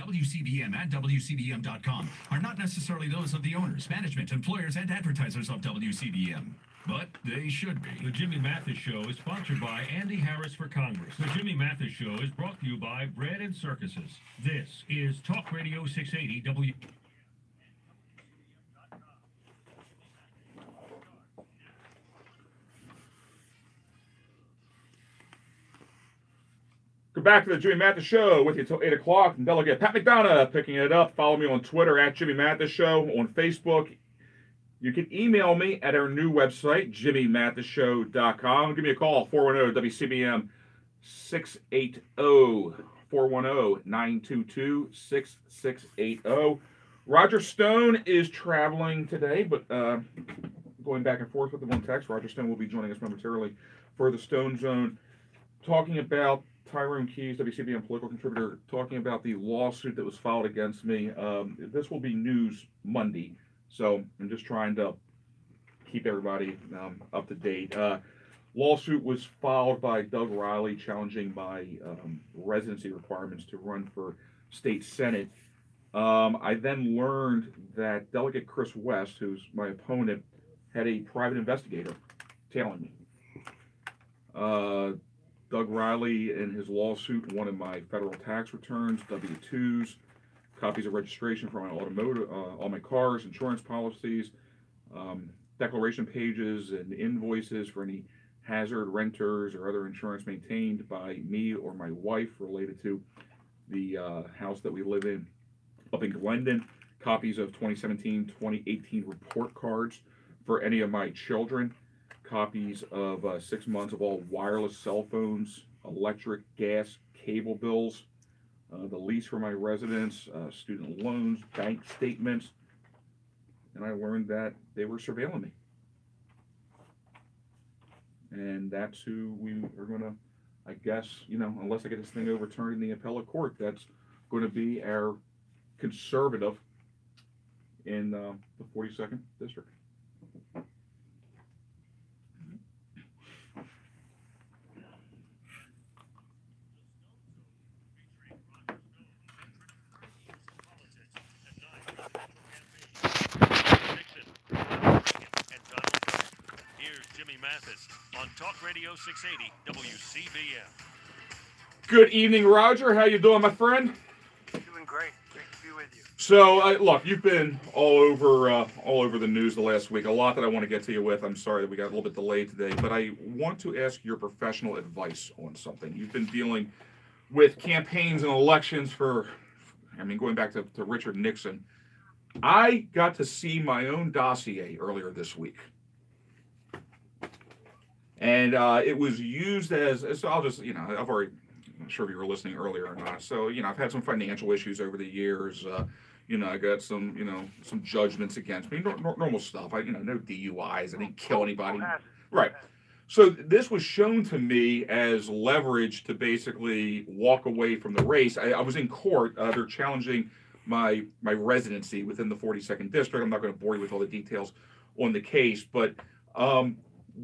WCBM and WCBM.com are not necessarily those of the owners, management, employers, and advertisers of WCBM. But they should be. The Jimmy Mathis Show is sponsored by Andy Harris for Congress. The Jimmy Mathis Show is brought to you by Bread and Circuses. This is Talk Radio 680 W. Go back to the Jimmy Mathis Show with you until 8 o'clock. And Delegate Pat McDonough picking it up. Follow me on Twitter at Jimmy Mathis Show, on Facebook. You can email me at our new website, jimmymathisshow.com. Give me a call, 410-WCBM 680, 410-922-6680. Roger Stone is traveling today, but going back and forth with him on text. Roger Stone will be joining us momentarily for the Stone Zone, talking about Tyrone Keys, WCBM political contributor, talking about the lawsuit that was filed against me. This will be news Monday. So I'm just trying to keep everybody up to date. Lawsuit was filed by Doug Riley challenging my residency requirements to run for state senate. I then learned that Delegate Chris West, who's my opponent, had a private investigator tailing me. Doug Riley, in his lawsuit, wanted my federal tax returns, W-2s, copies of registration for my automotive, all my cars, insurance policies, declaration pages and invoices for any hazard renters or other insurance maintained by me or my wife related to the house that we live in up in Glendon, copies of 2017, 2018 report cards for any of my children, copies of 6 months of all wireless cell phones, electric, gas, cable bills, the lease for my residence, student loans, bank statements, and I learned that they were surveilling me. And that's who we are going to, I guess, unless I get this thing overturned in the appellate court, that's going to be our conservative in the 42nd District. Mathis on Talk Radio 680 WCBM. Good evening, Roger. How you doing, my friend? Doing great. Great to be with you. So, look, you've been all over the news the last week. A lot that I want to get to you with. I'm sorry that we got a little bit delayed today, but I want to ask your professional advice on something. You've been dealing with campaigns and elections for, going back to Richard Nixon. I got to see my own dossier earlier this week. And it was used as, so I'll just, I'm not sure if you were listening earlier or not. So, I've had some financial issues over the years. I got some, some judgments against me, normal stuff. No DUIs. I didn't kill anybody. Right. So this was shown to me as leverage to basically walk away from the race. I was in court. They're challenging my residency within the 42nd District. I'm not going to bore you with all the details on the case, but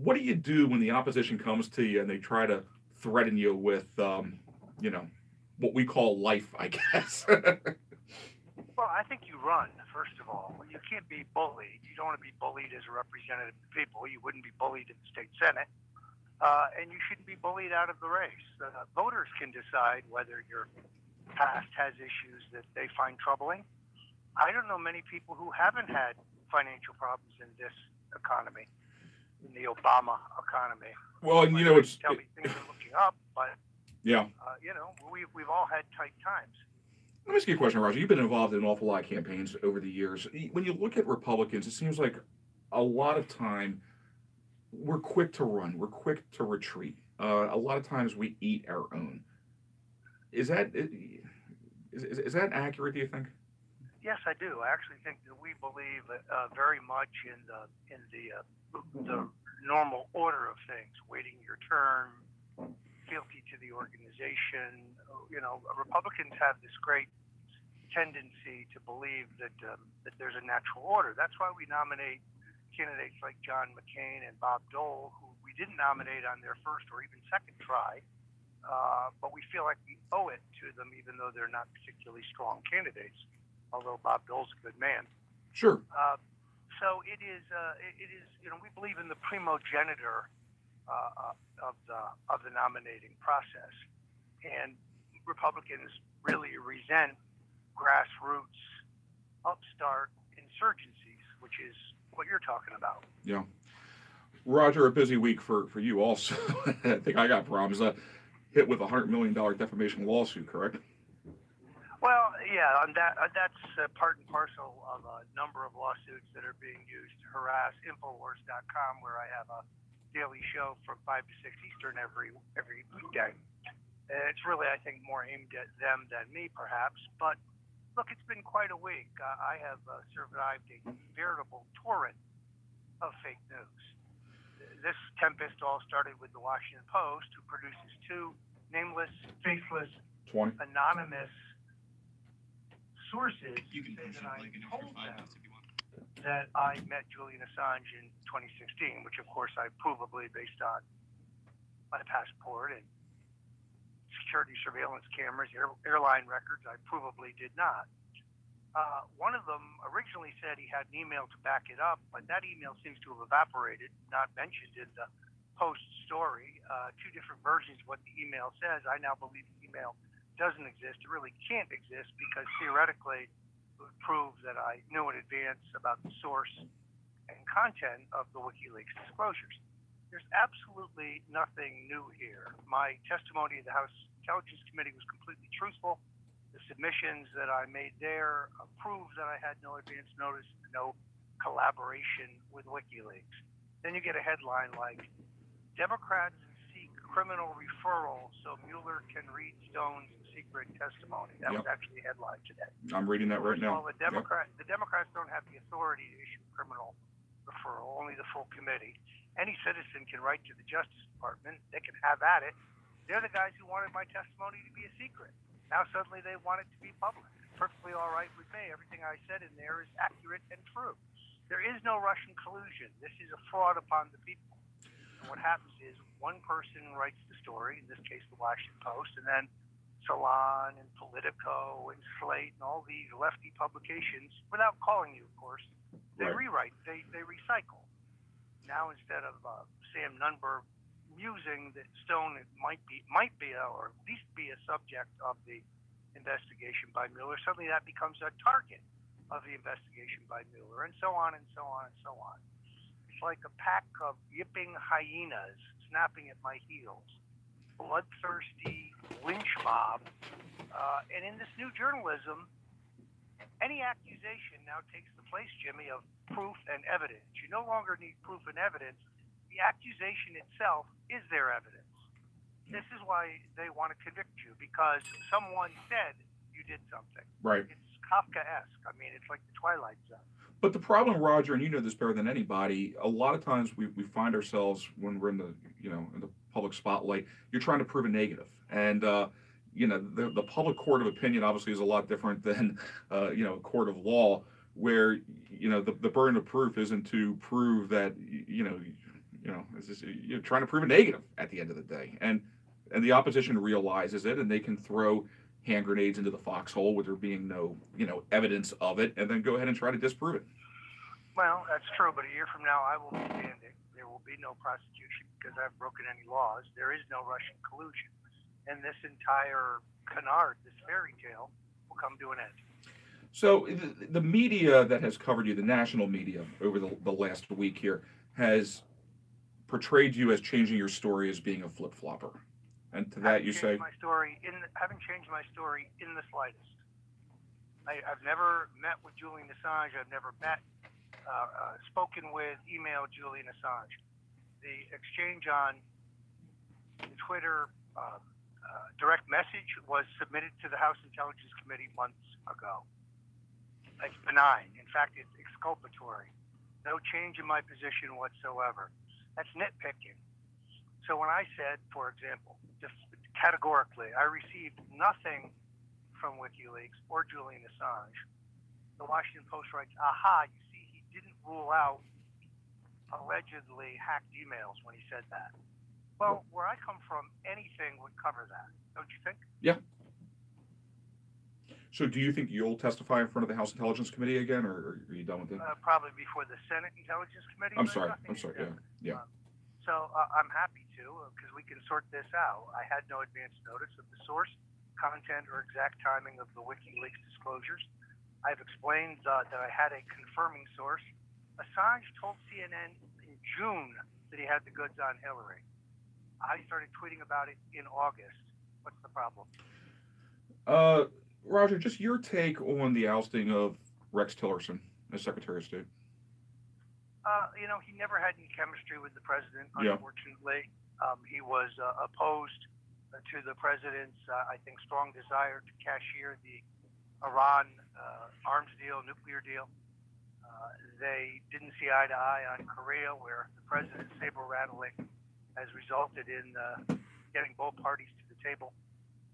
what do you do when the opposition comes to you and they try to threaten you with, what we call life, I guess? Well, I think you run, first of all. You can't be bullied. You don't want to be bullied as a representative of the people. You wouldn't be bullied in the state senate. And you shouldn't be bullied out of the race. Voters can decide whether your past has issues that they find troubling. I don't know many people who haven't had financial problems in this economy. In the Obama economy. Well, and it's tell me things are looking up, but yeah, we've all had tight times. Let me ask you a question, Roger. You've been involved in an awful lot of campaigns over the years. When you look at Republicans, it seems like a lot of time we're quick to run, we're quick to retreat. A lot of times we eat our own. Is that accurate? Do you think? Yes, I do. I actually think that we believe very much in the normal order of things, waiting your turn, fealty to the organization. Republicans have this great tendency to believe that there's a natural order. That's why we nominate candidates like John McCain and Bob Dole, who we didn't nominate on their first or even second try, but we feel like we owe it to them, even though they're not particularly strong candidates. Although Bob Dole's a good man. Sure. So it is. We believe in the primogenitor of the nominating process, and Republicans really resent grassroots, upstart insurgencies, which is what you're talking about. Yeah. Roger, a busy week for you also. I think I got problems. Hit with a $100 million defamation lawsuit, correct? Well, yeah, and that's part and parcel of a number of lawsuits that are being used to harass Infowars.com, where I have a daily show from 5 to 6 Eastern every weekday. It's really, I think, more aimed at them than me, perhaps. But look, it's been quite a week. I have survived a veritable torrent of fake news. This tempest all started with the Washington Post, who produces two nameless, faceless, anonymous sources that I told them that I met Julian Assange in 2016, which of course I provably, based on my passport and security surveillance cameras, airline records, I provably did not. One of them originally said he had an email to back it up, but that email seems to have evaporated, not mentioned in the Post story. Two different versions of what the email says. I now believe the email doesn't exist. It really can't exist because theoretically it would prove that I knew in advance about the source and content of the WikiLeaks disclosures. There's absolutely nothing new here. My testimony at the House Intelligence Committee was completely truthful. The submissions that I made there prove that I had no advance notice, no collaboration with WikiLeaks. Then you get a headline like, Democrats seek criminal referral so Mueller can read Stone's secret testimony. That was actually a headline today. I'm reading that right now. Well, the Democrats don't have the authority to issue criminal referral, only the full committee. Any citizen can write to the Justice Department. They can have at it. They're the guys who wanted my testimony to be a secret. Now suddenly they want it to be public. Perfectly all right with me. Everything I said in there is accurate and true. There is no Russian collusion. This is a fraud upon the people. And what happens is one person writes the story, in this case the Washington Post, and then Salon and Politico and Slate and all these lefty publications, without calling you, of course, they rewrite, they recycle. Now instead of Sam Nunberg musing that Stone might be, or at least be a subject of the investigation by Mueller, suddenly that becomes a target of the investigation by Mueller, and so on and so on and so on. It's like a pack of yipping hyenas snapping at my heels, bloodthirsty lynch mob. And in this new journalism, any accusation now takes the place, Jimmy, of proof and evidence. You no longer need proof and evidence. The accusation itself is their evidence. This is why they want to convict you, because someone said you did something. Right. It's Kafkaesque. I mean, it's like the Twilight Zone. But the problem, Roger, and you know this better than anybody, a lot of times we find ourselves when we're in the public spotlight, you're trying to prove a negative. And the public court of opinion obviously is a lot different than a court of law, where the burden of proof isn't to prove that you're trying to prove a negative at the end of the day, and the opposition realizes it, and they can throw hand grenades into the foxhole with there being no evidence of it, and then go ahead and try to disprove it. Well, that's true, but a year from now I will be standing. There will be no prosecution because I've broken any laws. There is no Russian collusion, and this entire canard, this fairy tale, will come to an end. So the media that has covered you, the national media, over the last week here, has portrayed you as changing your story as being a flip-flopper. And to that you say? Haven't changed my story in the slightest. I've never met with Julian Assange. I've never spoken with, emailed Julian Assange. The exchange on Twitter direct message was submitted to the House Intelligence Committee months ago. It's benign. In fact, it's exculpatory. No change in my position whatsoever. That's nitpicking. So when I said, for example, just categorically, I received nothing from WikiLeaks or Julian Assange, the Washington Post writes, aha, you see, he didn't rule out allegedly hacked emails when he said that. Well, where I come from, anything would cover that, don't you think? Yeah. So do you think you'll testify in front of the House Intelligence Committee again, or are you done with it? Probably before the Senate Intelligence Committee. I'm sorry. Yeah. So I'm happy to, because we can sort this out. I had no advance notice of the source, content, or exact timing of the WikiLeaks disclosures. I've explained that I had a confirming source. Assange told CNN in June that he had the goods on Hillary. I started tweeting about it in August. What's the problem? Roger, just your take on the ousting of Rex Tillerson as Secretary of State. He never had any chemistry with the president, Yeah. unfortunately. He was opposed to the president's, I think, strong desire to cashier the Iran arms deal, nuclear deal. They didn't see eye to eye on Korea, where the president's saber rattling has resulted in getting both parties to the table.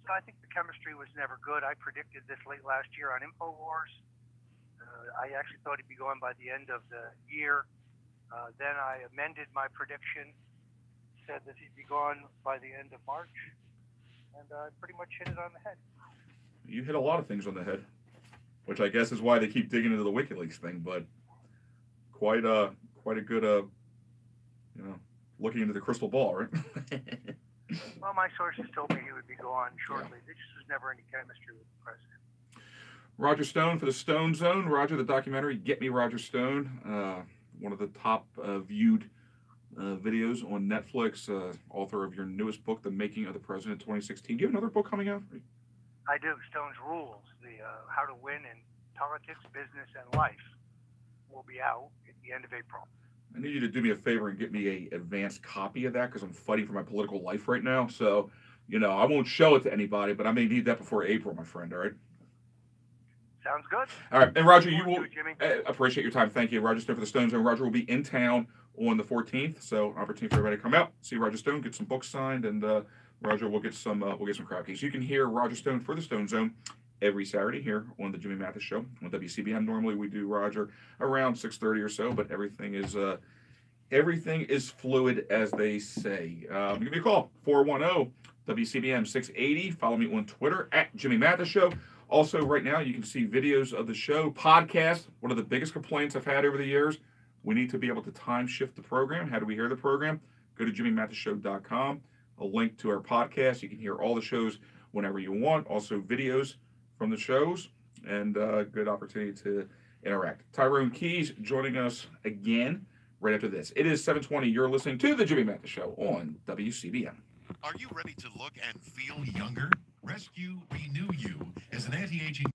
So I think the chemistry was never good. I predicted this late last year on InfoWars. I actually thought he'd be gone by the end of the year. Then I amended my prediction, said that he'd be gone by the end of March, and I pretty much hit it on the head. You hit a lot of things on the head, which I guess is why they keep digging into the WikiLeaks thing. But quite a good, looking into the crystal ball, right? Well, my sources told me he would be gone shortly. There just was never any chemistry with the president. Roger Stone for the Stone Zone. Roger, the documentary, Get Me Roger Stone. One of the top viewed videos on Netflix. Author of your newest book, The Making of the President 2016. Do you have another book coming out? I do. Stone's Rules, the How to Win in Politics, Business, and Life, will be out at the end of April. I need you to do me a favor and get me an advanced copy of that, because I'm fighting for my political life right now. So, I won't show it to anybody, but I may need that before April, my friend. All right. Sounds good. All right. And Roger, you will Jimmy. Appreciate your time. Thank you. Roger Stone for the Stone Zone. Roger will be in town on the 14th. So opportunity for everybody to come out, see Roger Stone, get some books signed, and Roger will get some crowd keys. You can hear Roger Stone for the Stone Zone every Saturday here on the Jimmy Mathis Show on WCBM. Normally we do Roger around 6:30 or so, but everything is fluid, as they say. Give me a call, 410 WCBM 680. Follow me on Twitter at Jimmy Mathis Show. Also, right now you can see videos of the show, podcast. One of the biggest complaints I've had over the years, we need to be able to time shift the program. How do we hear the program? Go to jimmymathisshow.com. A link to our podcast. You can hear all the shows whenever you want. Also videos from the shows, and good opportunity to interact. Tyrone Keys joining us again right after this. It is 7:20. You're listening to the Jimmy Mathis Show on WCBM. Are you ready to look and feel younger? Rescue Renew You is an anti-aging